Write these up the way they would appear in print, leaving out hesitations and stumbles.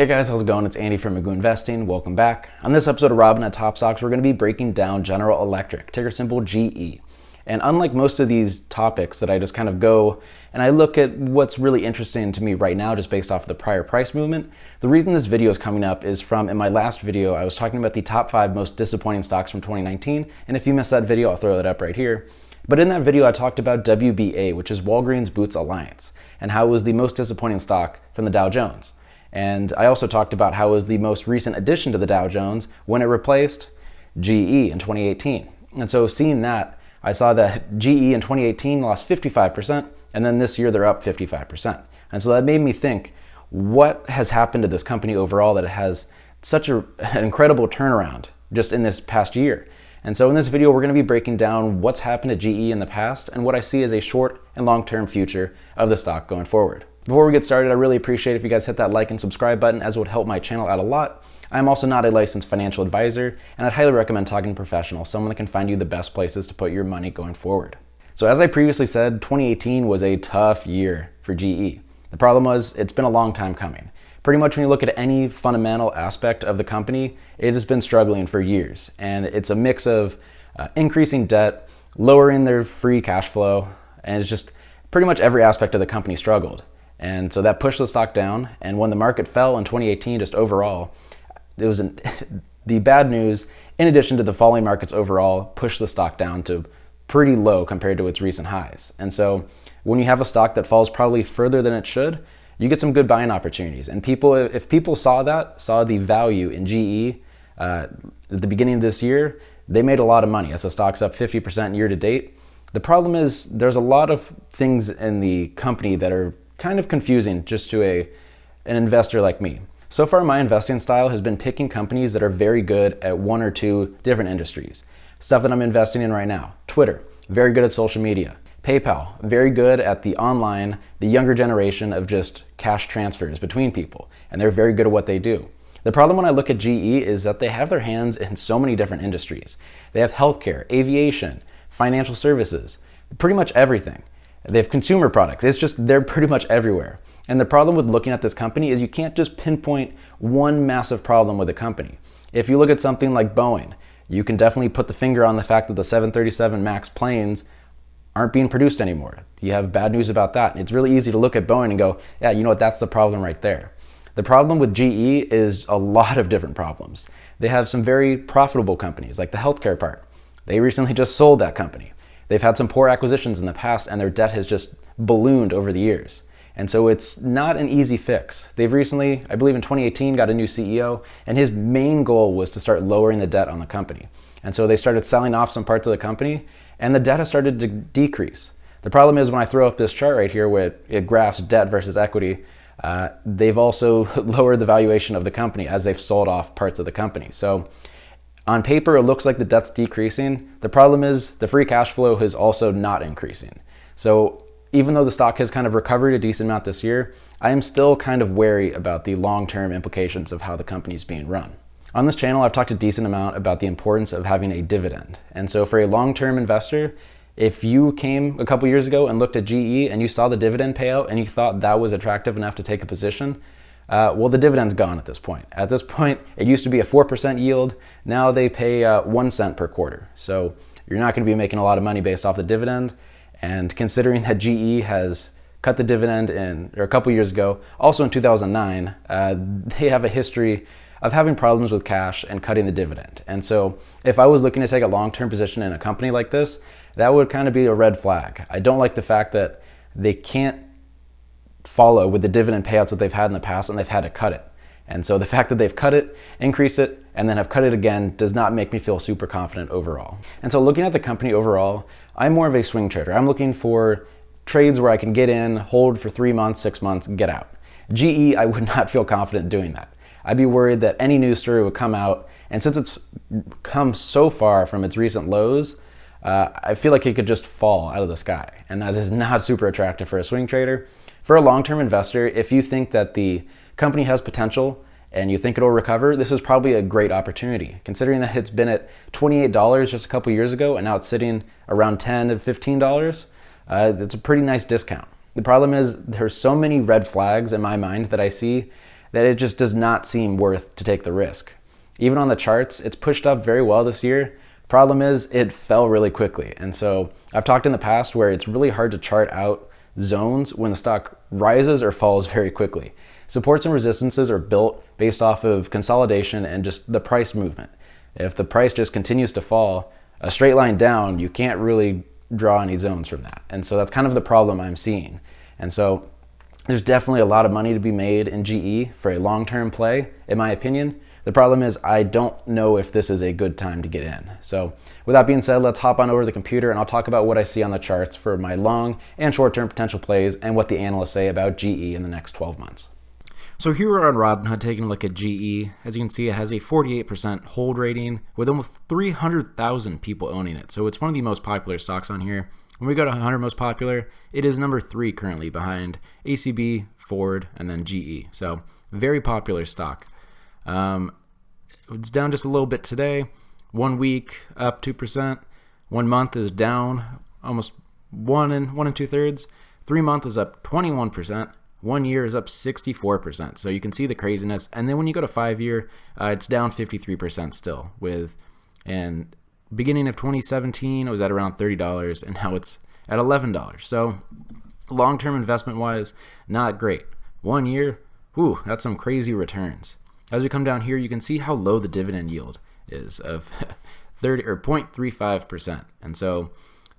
Hey guys, how's it going? It's Andy from Magoo Investing. Welcome back. On this episode of Robinhood Top Stocks, we're going to be breaking down General Electric, ticker symbol GE. And unlike most of these topics that I just kind of go and I look at what's really interesting to me right now just based off of the prior price movement, the reason this video is coming up is from in my last video, I was talking about the top 5 most disappointing stocks from 2019. And if you missed that video, I'll throw that up right here. But in that video, I talked about WBA, which is Walgreens Boots Alliance, and how it was the most disappointing stock from the Dow Jones. And I also talked about how it was the most recent addition to the Dow Jones when it replaced GE in 2018. And so seeing that, I saw that GE in 2018 lost 55%, and then this year they're up 55%. And so that made me think, what has happened to this company overall that it has such an incredible turnaround just in this past year? And so in this video, we're going to be breaking down what's happened to GE in the past and what I see as a short and long-term future of the stock going forward. Before we get started, I really appreciate if you guys hit that like and subscribe button, as it would help my channel out a lot. I'm also not a licensed financial advisor, and I'd highly recommend talking to a professional, someone that can find you the best places to put your money going forward. So as I previously said, 2018 was a tough year for GE. The problem was, it's been a long time coming. Pretty much when you look at any fundamental aspect of the company, it has been struggling for years. And it's a mix of increasing debt, lowering their free cash flow, and it's just pretty much every aspect of the company struggled. And so that pushed the stock down. And when the market fell in 2018, just overall, it was the bad news, in addition to the falling markets overall, pushed the stock down to pretty low compared to its recent highs. And so when you have a stock that falls probably further than it should, you get some good buying opportunities. And if people saw the value in GE at the beginning of this year, they made a lot of money as the stock's up 50% year to date. The problem is there's a lot of things in the company that are kind of confusing just to an investor like me. So far, my investing style has been picking companies that are very good at one or two different industries. Stuff that I'm investing in right now: Twitter, very good at social media; PayPal, very good at the online, the younger generation of just cash transfers between people, and they're very good at what they do. The problem when I look at GE is that they have their hands in so many different industries. They have healthcare, aviation, financial services, pretty much everything. They have consumer products. It's just, they're pretty much everywhere. And the problem with looking at this company is you can't just pinpoint one massive problem with a company. If you look at something like Boeing, you can definitely put the finger on the fact that the 737 MAX planes aren't being produced anymore. You have bad news about that. And it's really easy to look at Boeing and go, yeah, you know what, that's the problem right there. The problem with GE is a lot of different problems. They have some very profitable companies, like the healthcare part. They recently just sold that company. They've had some poor acquisitions in the past, and their debt has just ballooned over the years. And so it's not an easy fix. They've recently, I believe in 2018, got a new CEO, and his main goal was to start lowering the debt on the company. And so they started selling off some parts of the company, and the debt has started to decrease. The problem is when I throw up this chart right here where it graphs debt versus equity, they've also lowered the valuation of the company as they've sold off parts of the company. So on paper, it looks like the debt's decreasing. The problem is the free cash flow is also not increasing. So even though the stock has kind of recovered a decent amount this year, I am still kind of wary about the long-term implications of how the company's being run. On this channel, I've talked a decent amount about the importance of having a dividend. And so for a long-term investor, if you came a couple years ago and looked at GE and you saw the dividend payout and you thought that was attractive enough to take a position, well, the dividend's gone at this point. At this point, it used to be a 4% yield. Now they pay 1 cent per quarter. So you're not going to be making a lot of money based off the dividend. And considering that GE has cut the dividend a couple years ago, also in 2009, they have a history of having problems with cash and cutting the dividend. And so if I was looking to take a long-term position in a company like this, that would kind of be a red flag. I don't like the fact that they can't follow with the dividend payouts that they've had in the past, and they've had to cut it. And so the fact that they've cut it, increased it, and then have cut it again does not make me feel super confident overall. And so looking at the company overall, I'm more of a swing trader. I'm looking for trades where I can get in, hold for 3 months, 6 months, get out. GE, I would not feel confident doing that. I'd be worried that any news story would come out, and since it's come so far from its recent lows, I feel like it could just fall out of the sky. And that is not super attractive for a swing trader. For a long-term investor, if you think that the company has potential and you think it'll recover, this is probably a great opportunity. Considering that it's been at $28 just a couple years ago and now it's sitting around $10 to $15, it's a pretty nice discount. The problem is there's so many red flags in my mind that I see that it just does not seem worth to take the risk. Even on the charts, it's pushed up very well this year. Problem is, it fell really quickly. And so I've talked in the past where it's really hard to chart out zones when the stock rises or falls very quickly. Supports and resistances are built based off of consolidation and just the price movement. If the price just continues to fall, a straight line down, you can't really draw any zones from that. And so that's kind of the problem I'm seeing. And so there's definitely a lot of money to be made in GE for a long-term play, in my opinion. The problem is I don't know if this is a good time to get in. So with that being said, let's hop on over to the computer and I'll talk about what I see on the charts for my long and short-term potential plays and what the analysts say about GE in the next 12 months. So here we're on Robinhood taking a look at GE. As you can see, it has a 48% hold rating with almost 300,000 people owning it. So it's one of the most popular stocks on here. When we go to 100 most popular, it is number 3 currently behind ACB, Ford, and then GE. So very popular stock. It's down just a little bit today. 1 week up 2%. 1 month is down almost 1 and 2/3. 3 month is up 21%. 1 year is up 64%. So you can see the craziness. And then when you go to 5 year, it's down 53% still. And beginning of 2017, it was at around $30, and now it's at $11. So long-term investment wise, not great. 1 year, whew, that's some crazy returns. As we come down here, you can see how low the dividend yield is of 0.35%. And so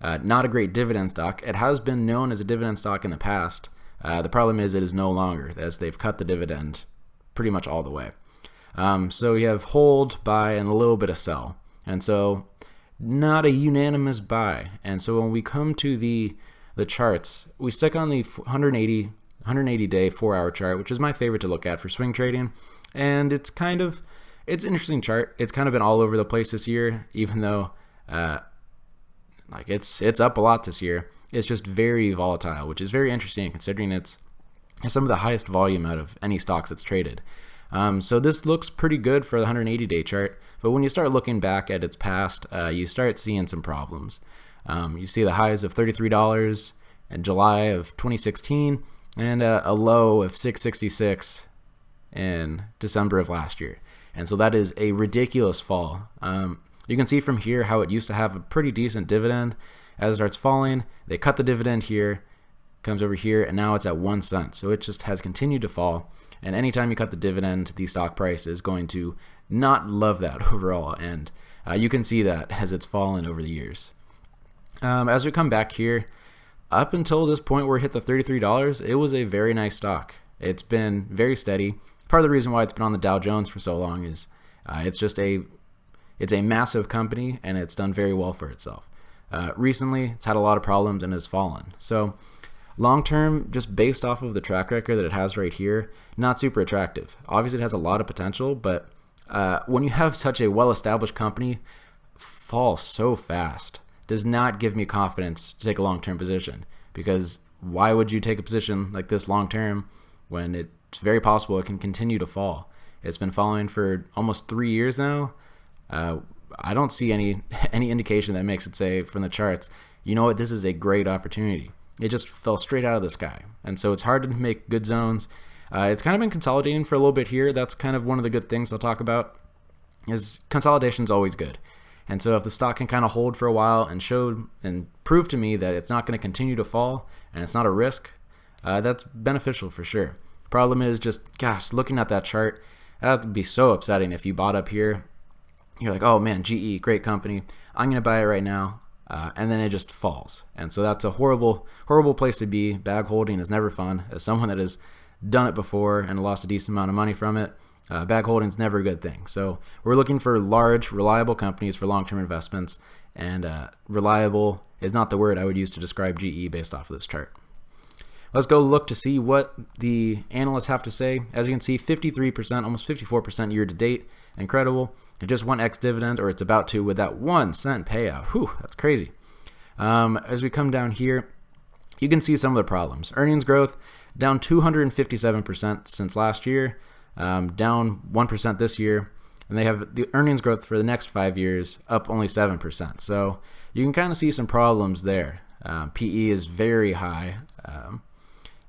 not a great dividend stock. It has been known as a dividend stock in the past. The problem is it is no longer, as they've cut the dividend pretty much all the way. So you have hold, buy, and a little bit of sell. And so not a unanimous buy. And so when we come to the charts, we stick on the 180 day 4-hour chart, which is my favorite to look at for swing trading. And it's an interesting chart. It's kind of been all over the place this year, even though it's up a lot this year. It's just very volatile, which is very interesting considering it's some of the highest volume out of any stocks that's traded. So this looks pretty good for the 180-day chart, but when you start looking back at its past, you start seeing some problems. You see the highs of $33 in July of 2016 and a low of $666 in December of last year. And so that is a ridiculous fall. You can see from here how it used to have a pretty decent dividend. As it starts falling, they cut the dividend here, comes over here, and now it's at 1 cent. So it just has continued to fall. And anytime you cut the dividend, the stock price is going to not love that overall. And you can see that as it's fallen over the years. As we come back here, up until this point where it hit the $33, it was a very nice stock. It's been very steady. Part of the reason why it's been on the Dow Jones for so long is it's a massive company and it's done very well for itself. Recently, it's had a lot of problems and has fallen. So long term, just based off of the track record that it has right here, not super attractive. Obviously, it has a lot of potential, but when you have such a well-established company fall so fast, does not give me confidence to take a long-term position. Because why would you take a position like this long-term when it's very possible it can continue to fall? It's been falling for almost 3 years now. I don't see any indication that makes it say from the charts, you know what, this is a great opportunity. It just fell straight out of the sky. And so it's hard to make good zones. It's kind of been consolidating for a little bit here. That's kind of one of the good things I'll talk about, is consolidation is always good. And so if the stock can kind of hold for a while and show and prove to me that it's not going to continue to fall and it's not a risk, that's beneficial for sure. Problem is just, gosh, looking at that chart, that would be so upsetting if you bought up here. You're like, oh man, GE, great company. I'm going to buy it right now. And then it just falls. And so that's a horrible, horrible place to be. Bag holding is never fun. As someone that has done it before and lost a decent amount of money from it, bag holding is never a good thing. So we're looking for large, reliable companies for long-term investments. And reliable is not the word I would use to describe GE based off of this chart. Let's go look to see what the analysts have to say. As you can see, 53%, almost 54% year to date. Incredible. It just 1x dividend, or it's about to, with that 1 cent payout. Whew, that's crazy. As we come down here, you can see some of the problems. Earnings growth down 257% since last year, down 1% this year, and they have the earnings growth for the next 5 years up only 7%. So you can kind of see some problems there. PE is very high.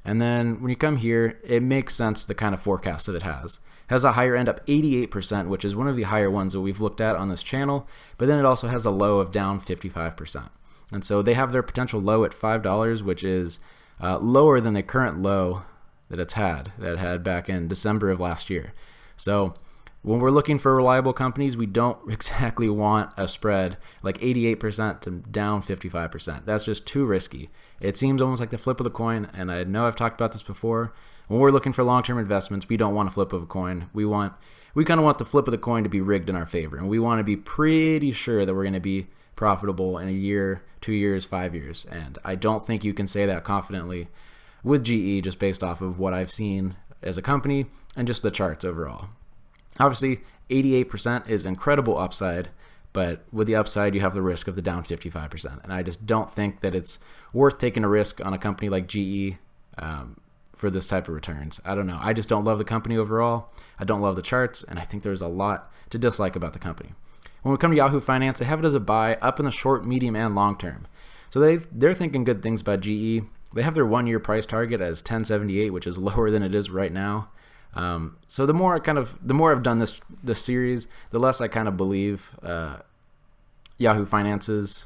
And then when you come here, it makes sense the kind of forecast that it has. It has a higher end up 88%, which is one of the higher ones that we've looked at on this channel, but then it also has a low of down 55%. And so they have their potential low at $5, which is lower than the current low that it had back in December of last year. So when we're looking for reliable companies, we don't exactly want a spread like 88% to down 55%. That's just too risky. It seems almost like the flip of the coin, and I know I've talked about this before. When we're looking for long-term investments, we don't want a flip of a coin. We kind of want the flip of the coin to be rigged in our favor, and we want to be pretty sure that we're going to be profitable in a year, 2 years, 5 years. And I don't think you can say that confidently with GE just based off of what I've seen as a company and just the charts overall. Obviously, 88% is incredible upside, but with the upside, you have the risk of the down 55%. And I just don't think that it's worth taking a risk on a company like GE for this type of returns. I don't know. I just don't love the company overall. I don't love the charts, and I think there's a lot to dislike about the company. When we come to Yahoo Finance, they have it as a buy up in the short, medium, and long term. So they're thinking good things about GE. They have their 1-year price target as 1078, which is lower than it is right now. So the more I've done this series, the less I kind of believe Yahoo Finance's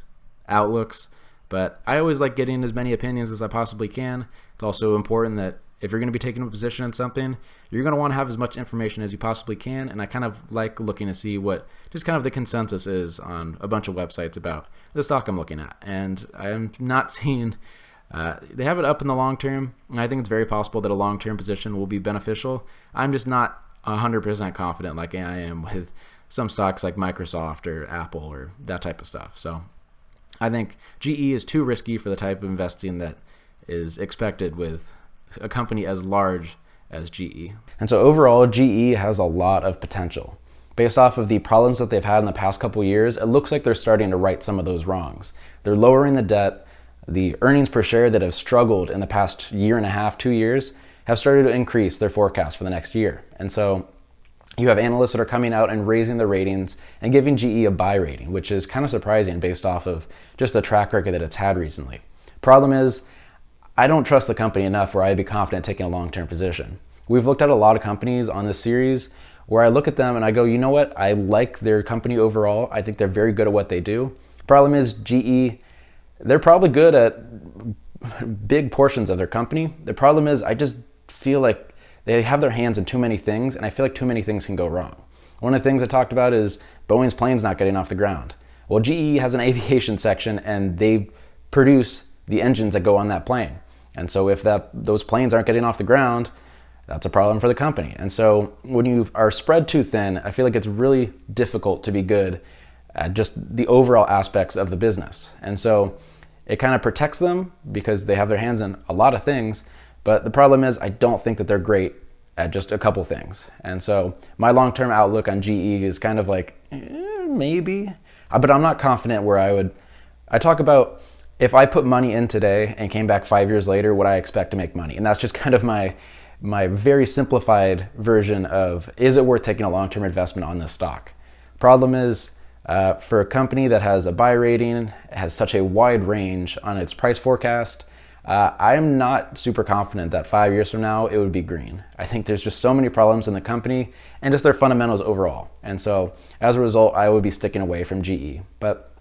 outlooks. But I always like getting as many opinions as I possibly can. It's also important that if you're going to be taking a position in something, you're going to want to have as much information as you possibly can. And I kind of like looking to see what just kind of the consensus is on a bunch of websites about the stock I'm looking at. And I'm not seeing they have it up in the long term, and I think it's very possible that a long-term position will be beneficial. I'm just not 100% confident like I am with some stocks like Microsoft or Apple or that type of stuff. So I think GE is too risky for the type of investing that is expected with a company as large as GE. And so overall, GE has a lot of potential. Based off of the problems that they've had in the past couple years, it looks like they're starting to right some of those wrongs. They're lowering the debt. The earnings per share that have struggled in the past year and a half, 2 years, have started to increase their forecast for the next year. And so you have analysts that are coming out and raising the ratings and giving GE a buy rating, which is kind of surprising based off of just the track record that it's had recently. Problem is, I don't trust the company enough where I'd be confident taking a long-term position. We've looked at a lot of companies on this series where I look at them and I go, you know what? I like their company overall. I think they're very good at what they do. Problem is, GE, they're probably good at big portions of their company. The problem is I just feel like they have their hands in too many things, and I feel like too many things can go wrong. One of the things I talked about is Boeing's plane's not getting off the ground. Well, GE has an aviation section, and they produce the engines that go on that plane. And so if those planes aren't getting off the ground, that's a problem for the company. And so when you are spread too thin, I feel like it's really difficult to be good at just the overall aspects of the business. And so it kind of protects them because they have their hands in a lot of things, but the problem is I don't think that they're great at just a couple things. And so my long-term outlook on GE is kind of like, maybe, but I'm not confident where I talk about if I put money in today and came back 5 years later, would I expect to make money? And that's just kind of my very simplified version of, is it worth taking a long-term investment on this stock? Problem is, for a company that has a buy rating, has such a wide range on its price forecast, I'm not super confident that 5 years from now it would be green. I think there's just so many problems in the company and just their fundamentals overall. And so as a result, I would be sticking away from GE. But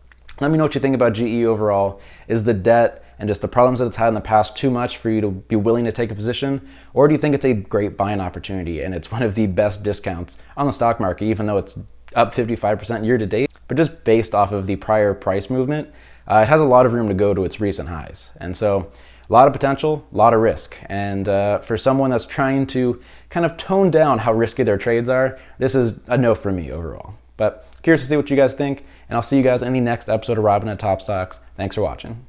let me know what you think about GE overall. Is the debt and just the problems that it's had in the past too much for you to be willing to take a position? Or do you think it's a great buying opportunity and it's one of the best discounts on the stock market, even though it's up 55% year to date? But just based off of the prior price movement, it has a lot of room to go to its recent highs. And so a lot of potential, a lot of risk. And for someone that's trying to kind of tone down how risky their trades are, this is a no for me overall. But curious to see what you guys think, and I'll see you guys in the next episode of Robinhood Top Stocks. Thanks for watching.